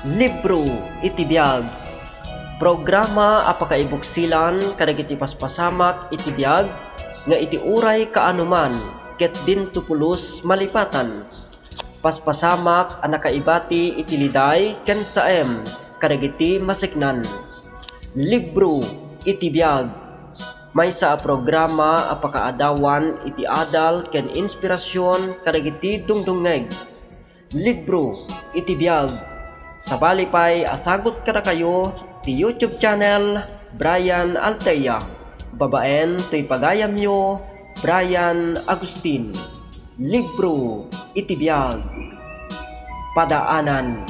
Libro iti biag. Programa apakaibuksilan kadagiti paspasamak iti biag nga iti uray kaanuman ket dinto pulos malipatan. Paspasamak a nakaibati iti liday ken saem kadagiti masiknan. Libro iti biag. Maysa a programa apakaadawan iti adal ken inspirasyon kadagiti dungdungeg. Libro iti biag. Sabali pa'y asagot kada kayo ti YouTube channel Brian Alteya. Babaen to'y pagayam nyo Brian Agustin. Libro iti biag. Padaanan.